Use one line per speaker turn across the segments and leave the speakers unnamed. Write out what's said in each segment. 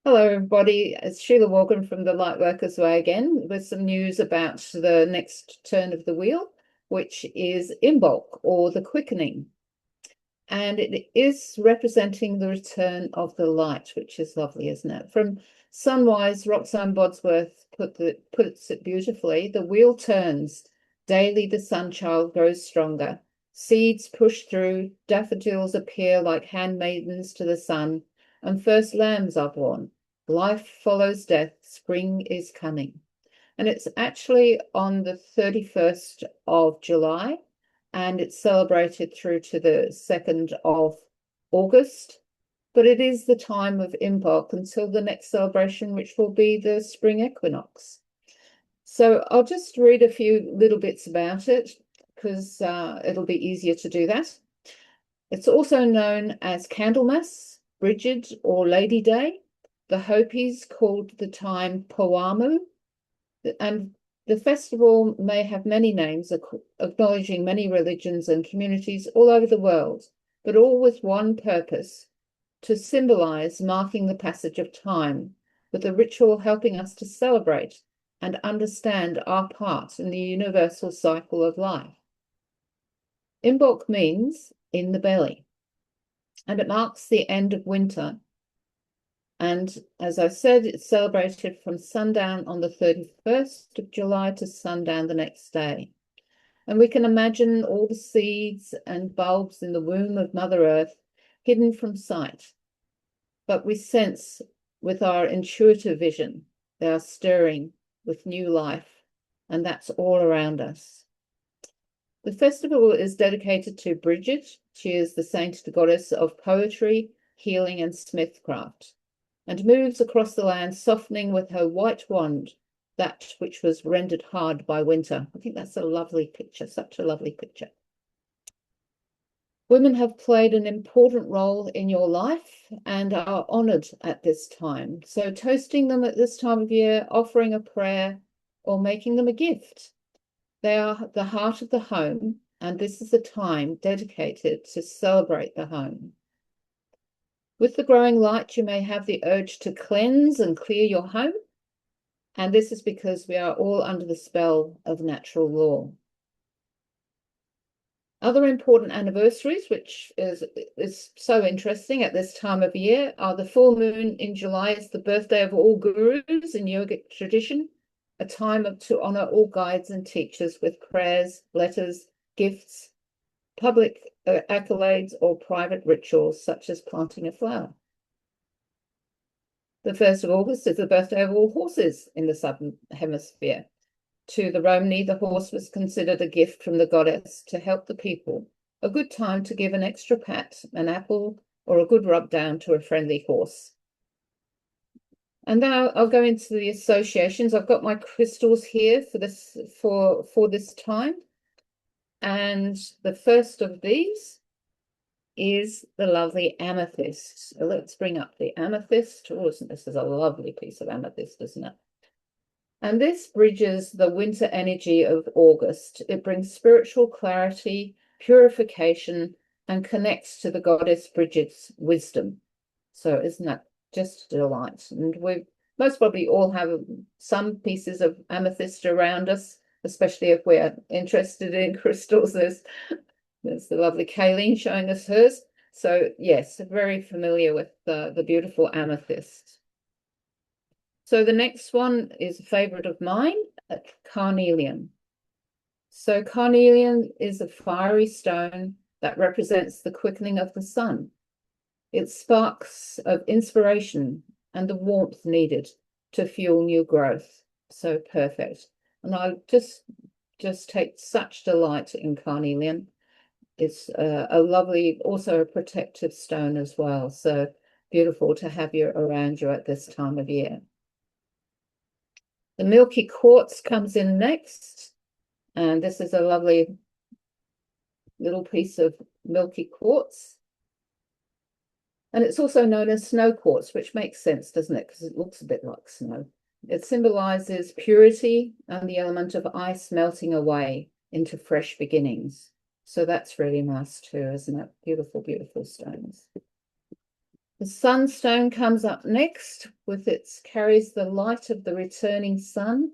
Hello, everybody. It's Sheila Morgan from the Lightworkers Way again with some news about the next turn of the wheel, which is Imbolc or the Quickening. And it is representing the return of the light, which is lovely, isn't it? From Sunwise, Roxanne Bodsworth puts it beautifully. The wheel turns. Daily the sun child grows stronger. Seeds push through. Daffodils appear like handmaidens to the sun. And first lambs are born. Life follows death. Spring is coming. And it's actually on the 31st of July, and it's celebrated through to the 2nd of August. But it is the time of Imbolc until the next celebration, which will be the spring equinox. So I'll just read a few little bits about it because it'll be easier to do that. It's also known as Candlemas, Brigid, or Lady Day. The Hopis called the time Poamu, and the festival may have many names, acknowledging many religions and communities all over the world, but all with one purpose: to symbolize marking the passage of time, with a ritual helping us to celebrate and understand our part in the universal cycle of life. Imbolc means in the belly, and it marks the end of winter. And as I said, it's celebrated from sundown on the 31st of July to sundown the next day. And we can imagine all the seeds and bulbs in the womb of Mother Earth hidden from sight. But we sense with our intuitive vision, they are stirring with new life, and that's all around us. The festival is dedicated to Brigid. She is the saint, the goddess of poetry, healing, and smithcraft, and moves across the land, softening with her white wand that which was rendered hard by winter. I think that's a lovely picture, such a lovely picture. Women have played an important role in your life and are honoured at this time. So toasting them at this time of year, offering a prayer, or making them a gift. They are the heart of the home, and this is a time dedicated to celebrate the home. With the growing light, you may have the urge to cleanse and clear your home. And this is because we are all under the spell of natural law. Other important anniversaries, which is so interesting at this time of year, are the full moon in July is the birthday of all gurus in yogic tradition, a time to honor all guides and teachers with prayers, letters, gifts, public accolades, or private rituals such as planting a flower. The 1st of August is the birthday of all horses in the Southern Hemisphere. To the Romani, the horse was considered a gift from the goddess to help the people, a good time to give an extra pat, an apple, or a good rub down to a friendly horse. And now I'll go into the associations. I've got my crystals here for this time. And the first of these is the lovely amethyst. So let's bring up the amethyst. Oh, this is a lovely piece of amethyst, isn't it? And this bridges the winter energy of August. It brings spiritual clarity, purification, and connects to the goddess Brigid's wisdom. So isn't that just a delight? And we most probably all have some pieces of amethyst around us, especially if we're interested in crystals. There's the lovely Kayleen showing us hers. So yes, very familiar with the beautiful amethyst. So the next one is a favorite of mine, carnelian. So carnelian is a fiery stone that represents the quickening of the sun. It sparks of inspiration and the warmth needed to fuel new growth. So perfect. And I just take such delight in carnelian. It's a lovely, also a protective stone as well. So beautiful to have you around you at this time of year. The milky quartz comes in next. And this is a lovely little piece of milky quartz. And it's also known as snow quartz, which makes sense, doesn't it? Because it looks a bit like snow. It symbolizes purity and the element of ice melting away into fresh beginnings. So that's really nice too, isn't it? Beautiful, beautiful stones. The sunstone comes up next. with its carries the light of the returning sun,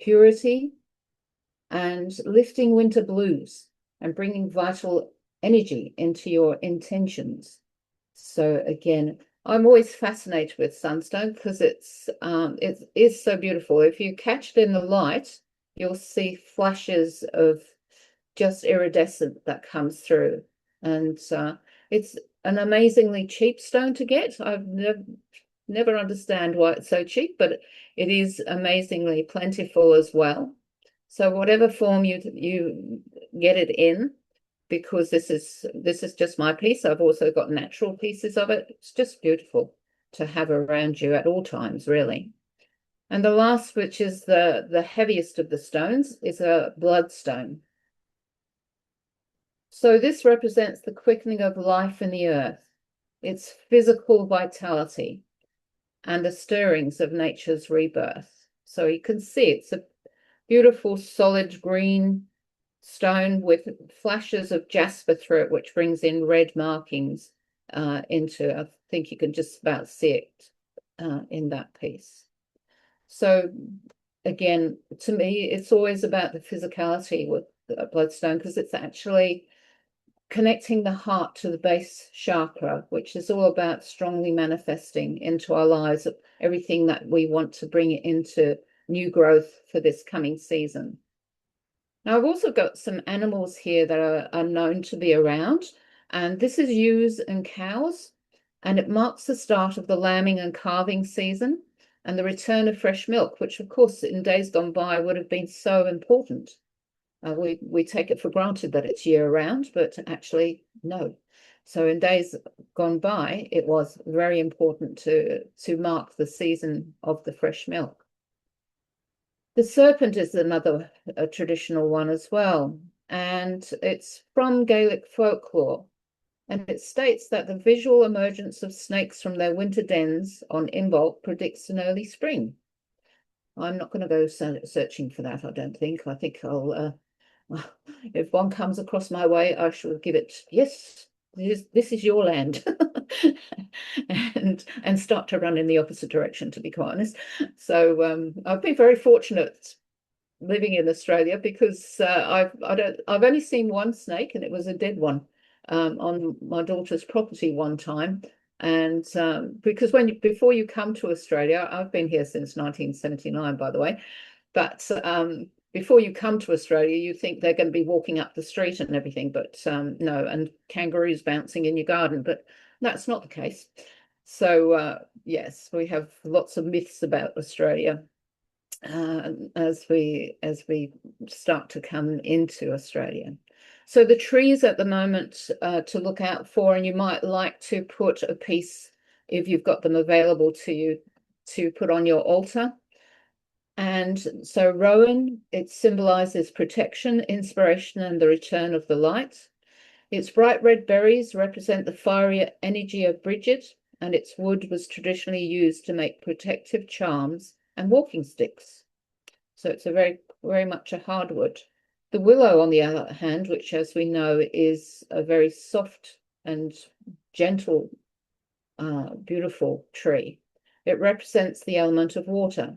purity, and lifting winter blues and bringing vital energy into your intentions. So again, I'm always fascinated with sunstone because it is so beautiful. If you catch it in the light, you'll see flashes of just iridescent that comes through. And it's an amazingly cheap stone to get. I've never understand why it's so cheap, but it is amazingly plentiful as well. So whatever form you get it in, because this is just my piece. I've also got natural pieces of it. It's just beautiful to have around you at all times, really. And the last, which is the heaviest of the stones, is a bloodstone. So this represents the quickening of life in the earth, its physical vitality, and the stirrings of nature's rebirth. So you can see it's a beautiful solid green stone with flashes of jasper through it, which brings in red markings into, I think you can just about see it in that piece. So again, to me, it's always about the physicality with the bloodstone, because it's actually connecting the heart to the base chakra, which is all about strongly manifesting into our lives everything that we want to bring into new growth for this coming season. Now, I've also got some animals here that are known to be around, and this is ewes and cows, and it marks the start of the lambing and calving season and the return of fresh milk, which, of course, in days gone by would have been so important. We take it for granted that it's year round, but actually, no. So in days gone by, it was very important to mark the season of the fresh milk. The serpent is another traditional one as well, and it's from Gaelic folklore. And it states that the visual emergence of snakes from their winter dens on Imbolc predicts an early spring. I'm not going to go searching for that, I don't think. I think I'll, if one comes across my way, I shall give it, yes, this is your land. and start to run in the opposite direction, to be quite honest. So I've been very fortunate living in Australia because I've only seen one snake, and it was a dead one on my daughter's property one time. And because before you come to Australia, I've been here since 1979, by the way, but before you come to Australia, you think they're going to be walking up the street and everything, but no, and kangaroos bouncing in your garden, but that's not the case. So yes, we have lots of myths about Australia as we start to come into Australia. So the trees at the moment to look out for, and you might like to put a piece, if you've got them available to you, to put on your altar. And so rowan, it symbolizes protection, inspiration, and the return of the light. Its bright red berries represent the fiery energy of Brigid, and its wood was traditionally used to make protective charms and walking sticks. So it's a very much a hardwood. The willow, on the other hand, which, as we know, is a very soft and gentle, beautiful tree. It represents the element of water,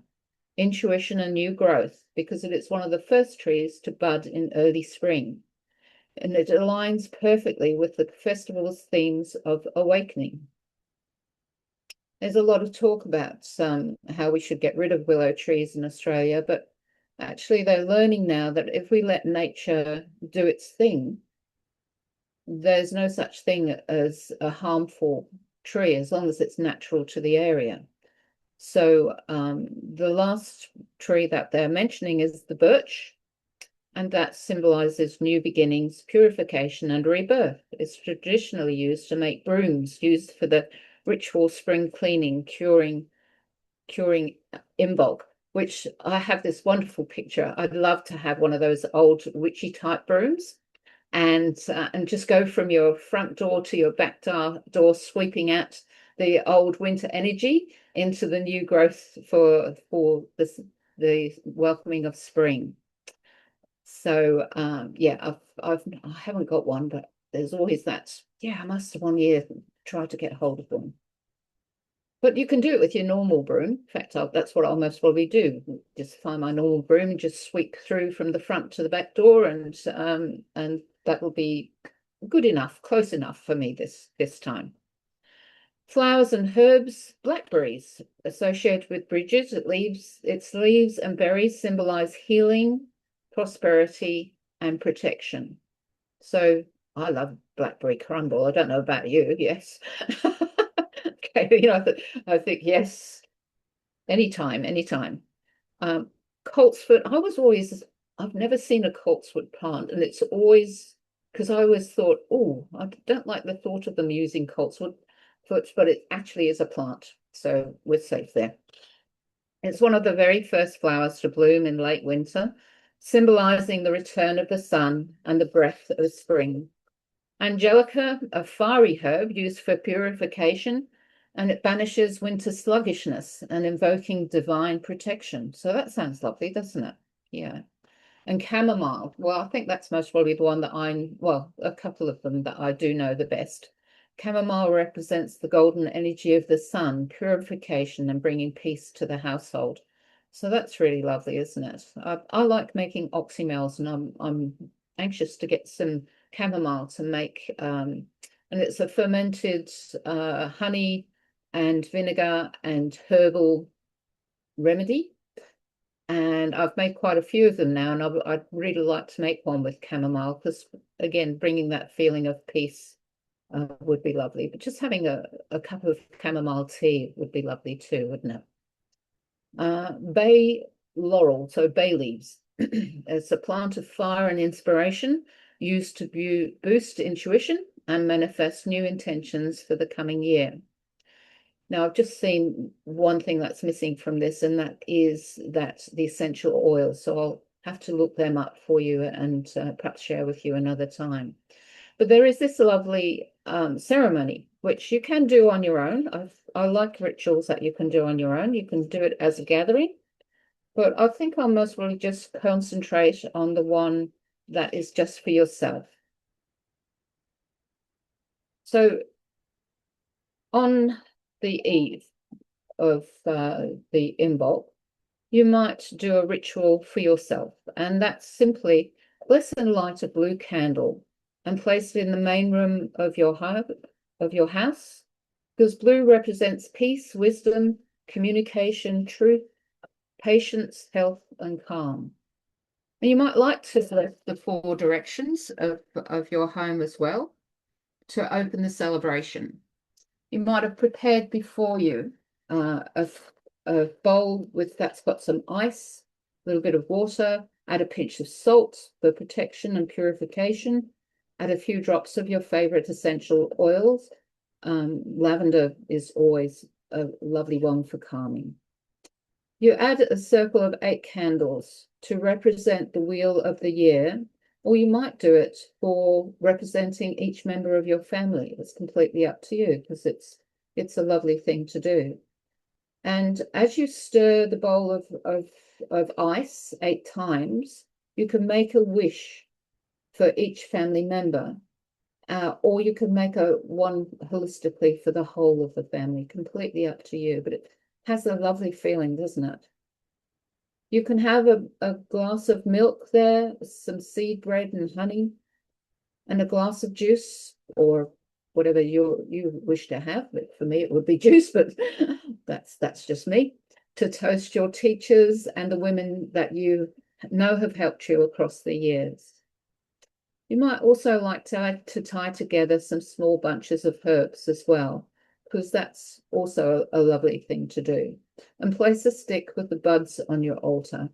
intuition, and new growth, because it is one of the first trees to bud in early spring. And it aligns perfectly with the festival's themes of awakening. There's a lot of talk about how we should get rid of willow trees in Australia, but actually they're learning now that if we let nature do its thing, there's no such thing as a harmful tree as long as it's natural to the area. So the last tree that they're mentioning is the birch, and that symbolizes new beginnings, purification, and rebirth. It's traditionally used to make brooms used for the ritual spring cleaning, curing Imbolc, which I have this wonderful picture. I'd love to have one of those old witchy type brooms and just go from your front door to your back door, sweeping out the old winter energy into the new growth for the welcoming of spring. So yeah, I haven't got one, but there's always that. Yeah, I must one year try to get hold of one. But you can do it with your normal broom. In fact, that's what I'll most probably do. Just find my normal broom and just sweep through from the front to the back door, and that will be good enough, close enough for me this time. Flowers and herbs, blackberries, associated with Brigid. Its leaves and berries symbolize healing, prosperity, and protection. So I love blackberry crumble. I don't know about you. Yes. Okay, I think yes, anytime, anytime. Coltsfoot, I've never seen a coltsfoot plant, and it's always, because I always thought, oh, I don't like the thought of them using coltsfoot, but it actually is a plant, so we're safe there. It's one of the very first flowers to bloom in late winter, symbolizing the return of the sun and the breath of spring. Angelica, a fiery herb used for purification, and it banishes winter sluggishness and invoking divine protection. So that sounds lovely, doesn't it? Yeah. And chamomile, well, I think that's most probably the one that well, a couple of them that I do know the best. Chamomile represents the golden energy of the sun, purification and bringing peace to the household. So that's really lovely, isn't it? I like making oxymels, and I'm anxious to get some chamomile to make, and it's a fermented honey and vinegar and herbal remedy. And I've made quite a few of them now, and I'd really like to make one with chamomile, because again, bringing that feeling of peace would be lovely. But just having a cup of chamomile tea would be lovely too, wouldn't it? Bay laurel, so bay leaves. It's a plant of fire and inspiration, used to boost intuition and manifest new intentions for the coming year. Now, I've just seen one thing that's missing from this, and that is the essential oils. So I'll have to look them up for you and perhaps share with you another time. But there is this lovely ceremony, which you can do on your own. I like rituals that you can do on your own. You can do it as a gathering, but I think I'll most probably just concentrate on the one that is just for yourself. So on the eve of the Imbolc, you might do a ritual for yourself, and that's simply bless and light a blue candle and place it in the main room of your house, because blue represents peace, wisdom, communication, truth, patience, health, and calm. And you might like to select the 4 directions of your home as well to open the celebration. You might have prepared before you a bowl that's got some ice, a little bit of water, add a pinch of salt for protection and purification, add a few drops of your favorite essential oils. Lavender is always a lovely one for calming. You add a circle of 8 candles to represent the wheel of the year, or you might do it for representing each member of your family. It's completely up to you, because it's a lovely thing to do. And as you stir the bowl of ice 8 times, you can make a wish for each family member, or you can make one holistically for the whole of the family. Completely up to you, but it has a lovely feeling, doesn't it? You can have a glass of milk there, some seed bread and honey, and a glass of juice, or whatever you wish to have. But for me, it would be juice, but that's just me. To toast your teachers and the women that you know have helped you across the years. You might also like to tie together some small bunches of herbs as well, because that's also a lovely thing to do. And place a stick with the buds on your altar.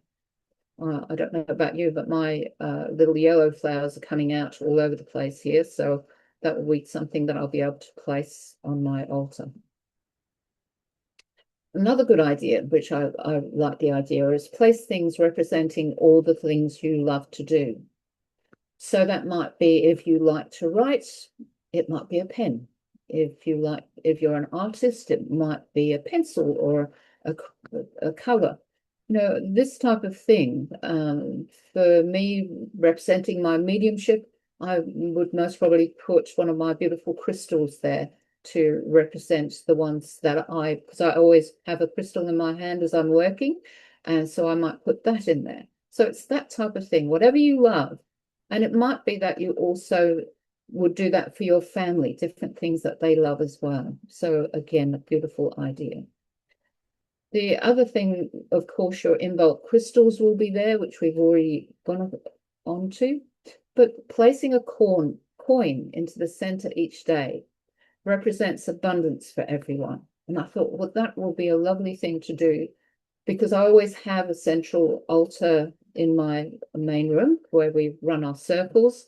I don't know about you, but my little yellow flowers are coming out all over the place here, so that will be something that I'll be able to place on my altar. Another good idea, which I like the idea, is place things representing all the things you love to do. So that might be, if you like to write, it might be a pen. If you're an artist, it might be a pencil or a cover. This type of thing. For me, representing my mediumship, I would most probably put one of my beautiful crystals there to represent the ones that because I always have a crystal in my hand as I'm working, and so I might put that in there. So it's that type of thing, whatever you love. And it might be that you also would do that for your family, different things that they love as well. So again, a beautiful idea. The other thing, of course, your Imbolc crystals will be there, which we've already gone on to, but placing a coin into the center each day represents abundance for everyone. And I thought, well, that will be a lovely thing to do, because I always have a central altar in my main room where we run our circles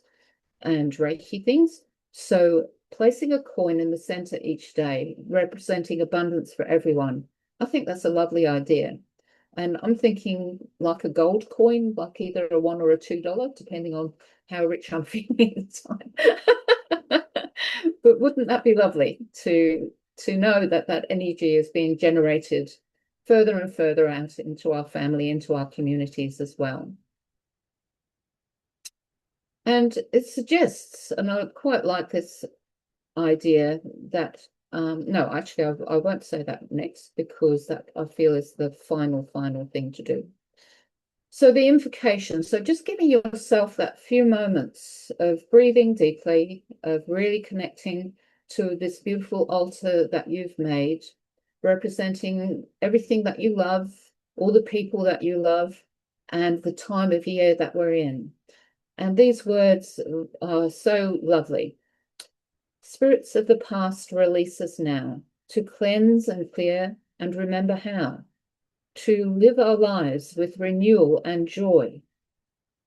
and Reiki things. So placing a coin in the center each day, representing abundance for everyone, I think that's a lovely idea. And I'm thinking like a gold coin, like either a $1 or a $2, depending on how rich I'm feeling at the time. But wouldn't that be lovely to know that that energy is being generated further and further out into our family, into our communities as well. And it suggests, and I quite like this idea that, no, actually, I won't say that next, because that I feel is the final thing to do. So the invocation, so just giving yourself that few moments of breathing deeply, of really connecting to this beautiful altar that you've made, representing everything that you love, all the people that you love, and the time of year that we're in. And these words are so lovely. Spirits of the past, release us now to cleanse and clear and remember how to live our lives with renewal and joy.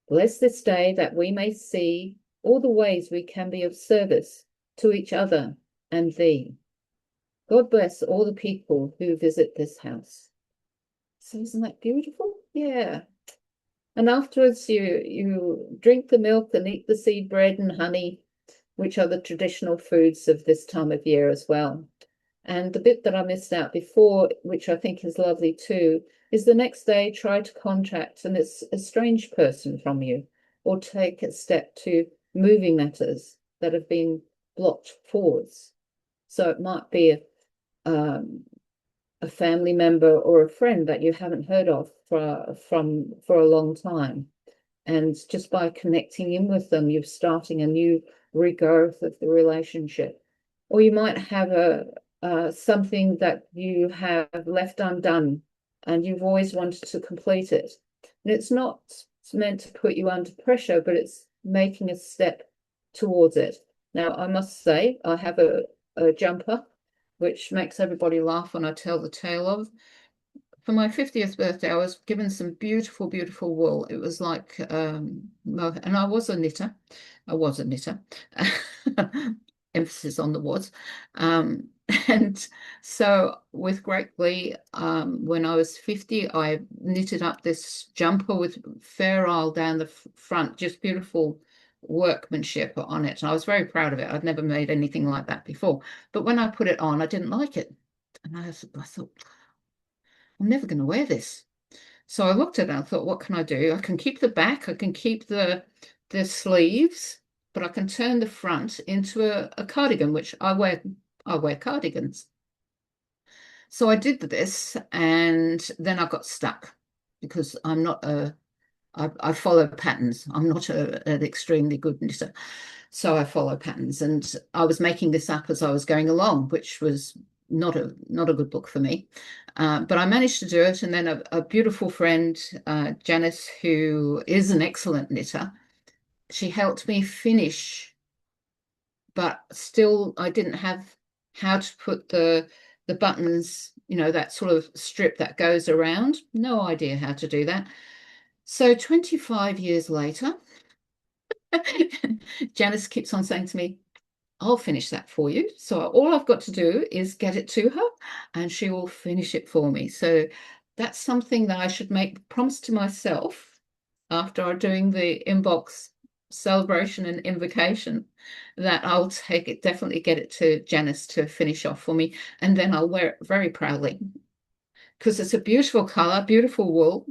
Bless this day that we may see all the ways we can be of service to each other and thee. God bless all the people who visit this house. So isn't that beautiful? Yeah. And afterwards you drink the milk and eat the seed bread and honey, which are the traditional foods of this time of year as well. And the bit that I missed out before, which I think is lovely too, is the next day try to contact an estranged person from you, or take a step to moving matters that have been blocked forwards. So it might be a family member or a friend that you haven't heard of for a long time. And just by connecting in with them, you're starting a new rebirth of the relationship. Or you might have something that you have left undone and you've always wanted to complete it. And it's not meant to put you under pressure, but it's making a step towards it. Now, I must say, I have a jumper, which makes everybody laugh when I tell the tale of. For my 50th birthday, I was given some beautiful, beautiful wool. It was like, and I was a knitter. I was a knitter. Emphasis on the was. And so with great glee, when I was 50, I knitted up this jumper with Fair Isle down the front, just beautiful workmanship on it. And I was very proud of it. I'd never made anything like that before. But when I put it on, I didn't like it. And I thought, I'm never going to wear this. So I looked at it and I thought, what can I do? I can keep the back, I can keep the sleeves, but I can turn the front into a cardigan, which I wear cardigans. So I did this, and then I got stuck, because I'm not I follow patterns. I'm not an extremely good knitter. So I follow patterns, and I was making this up as I was going along, which was not a good book for me. But I managed to do it. And then a beautiful friend, Janice, who is an excellent knitter, she helped me finish, but still I didn't have how to put the buttons, that sort of strip that goes around. No idea how to do that. So 25 years later, Janice keeps on saying to me, I'll finish that for you. So all I've got to do is get it to her and she will finish it for me. So that's something that I should make promise to myself after doing the Imbolc celebration and invocation, that I'll definitely get it to Janice to finish off for me. And then I'll wear it very proudly, because it's a beautiful color, beautiful wool.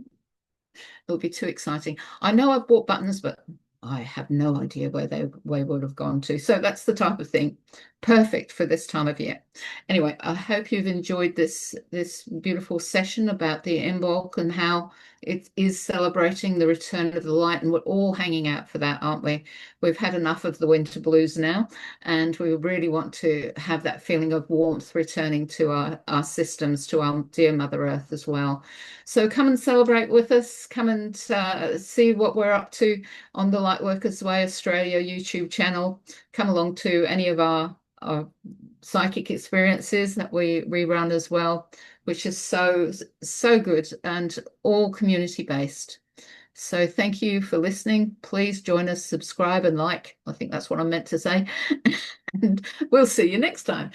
It'll be too exciting. I know I've bought buttons, but I have no idea where they would have gone to. So that's the type of thing perfect for this time of year. Anyway, I hope you've enjoyed this beautiful session about the Imbolc and how it is celebrating the return of the light, and we're all hanging out for that, aren't we? We've had enough of the winter blues now, and we really want to have that feeling of warmth returning to our systems, to our dear Mother Earth as well. So come and celebrate with us. Come and see what we're up to on the Lightworkers Way Australia YouTube channel. Come along to any of our psychic experiences that we run as well, which is so good and all community based. So thank you for listening. Please join us, subscribe and like. I think that's what I meant to say. And we'll see you next time.